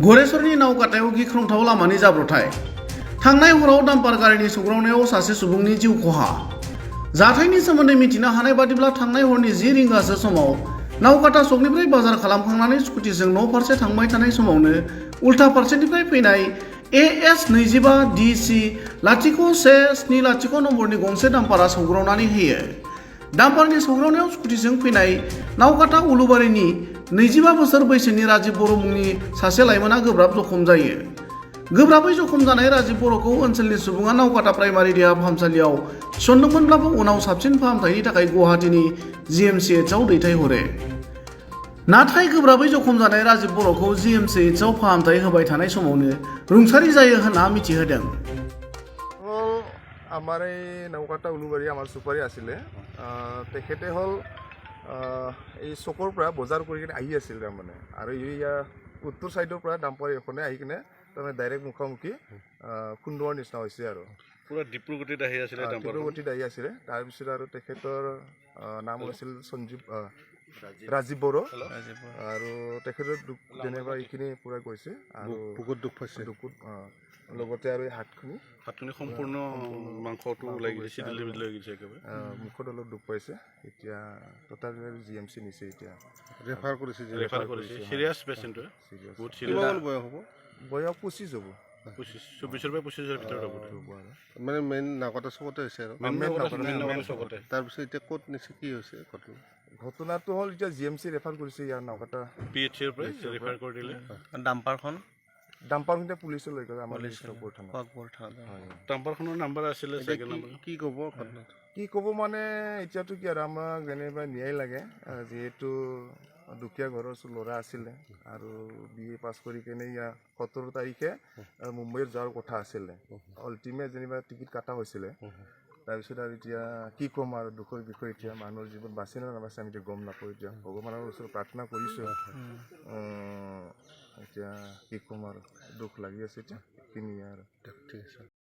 गरेस्वरनि नावकाटायाव गिख्रंथाव लामानि जाब्रबथाय थांनाय हराव डाम्पार गारिनि सौग्रावनायाव सासे सुबुंनि जिउ खहा जाथायनि सोमोन्दै मिथिनो हानाय बादिब्ला थांनाय हरनि 10 रिंगासो समाव नावकाटा सकनिफ्राय बाजार खालामखांनानै स्कुटिजों न' फारसे थांबाय थानाय समावनो उल्था फारसेनिफ्राय फैनाय AS20DC-0170 नम्बरनि गंसे डाम्पारा सौग्रावनानै होयो। डाम्पारनि सौग्रावनायाव स्कुटिजों फैनाय नावकाटा उलुबारिनि 25 बोसोर बैसोनि राजिब बर' मुंनि सासे लाइमोना गोब्राब जखम जायो। गोब्राबै जखम जानाय राजिब बर'खौ ओनसोलनि सुबुङा नावकाटा प्राइमारि देहा फाहामसालियाव थिसनदोंमोनब्लाबो उनाव साबसिन फाहामथायनि थाखाय गुवाहाटीनि GMCHआव दैथायहरो। नाथाय गोब्राबै जखम जानाय राजिब बर'खौ GMCHआव फाहामथाय होबाय थानाय समावनो रुंसारि जायो होनना मिथिहोदों। আমার এই নৌকাটা উলুবাৰী আমাৰ চুপাৰী আছিলে তেখেতে হ'ল এই চকৰ পৰা বজাৰ কৰি কিনে আহি আছিল তাৰমানে আৰু ইয়াৰ উত্তৰ চাইডৰ পৰা ডাম্পাৰ এখনে আহি কিনে তাৰমানে ডাইৰেক্ট মুখামুখি খুন্দোৱাৰ নিচিনা হৈছে আৰু পুৰা দ্ৰুতগতিত আহি আছিলে তাৰপিছত আৰু তেখেতৰ নাম হৈছিল ৰাজীৱ বড়ো আৰু তেখেতৰ যেনিবা এইখিনি পুৰা গৈছে আৰু বুকুত দুখ পাইছে লগতে আৰু এই হাতখিনি সম্পূৰ্ণ মাংসটো ওলাই গৈছে একেবাৰে মুখত অলপ দুখ পাইছে এতিয়া তথাপিও GMC নিছে এতিয়া ৰেফাৰ কৰিছে সিৰিয়াছ পেচেণ্ট বহুত সিৰিয়াছ বয়স হ'ব বয়স 25 হ'ব 24 পৰা 25 ভিতৰত হ'ব মানে মেইন নাকটা চকতে হৈছে আৰু মেইন চকতে তাৰপিছত এতিয়া ক'ত নিছে কি হৈছে ঘটনাটো হ'ল এতিয়া GMC ৰেফাৰ কৰিছে ইয়াৰ নাকটা PHCৰ পৰা ৰেফাৰ কৰি দিলে ডাম্পাৰখনতে পুলিচে লৈ গ'ল আমাৰ ডাম্পাৰখনৰ নাম্বাৰ আছিলে কি ক'ব মানে এতিয়াতো কি আৰু আমাক যেনিবা ন্যায় লাগে যিহেতু দুখীয়া ঘৰৰ ল'ৰা আছিলে আৰু BA পাছ কৰি কেনে ইয়াৰ 17 তাৰিখে মুম্বাইত যোৱাৰ কথা আছিলে আল্টিমেট যেনিবা টিকেট কাটা হৈছিলে তাৰপিছত আৰু এতিয়া কি ক'ম আৰু দুখৰ বিষয় এতিয়া মানুহৰ জীৱন বাচি না নাবাচে আমি গম নাপাওঁ এতিয়া ভগৱানৰ ওচৰত প্ৰাৰ্থনা কৰিছোঁ এতিয়া কি ক'ম আৰু দুখ লাগি আছে এতিয়া এইখিনিয়ে আৰু ঠিক আছে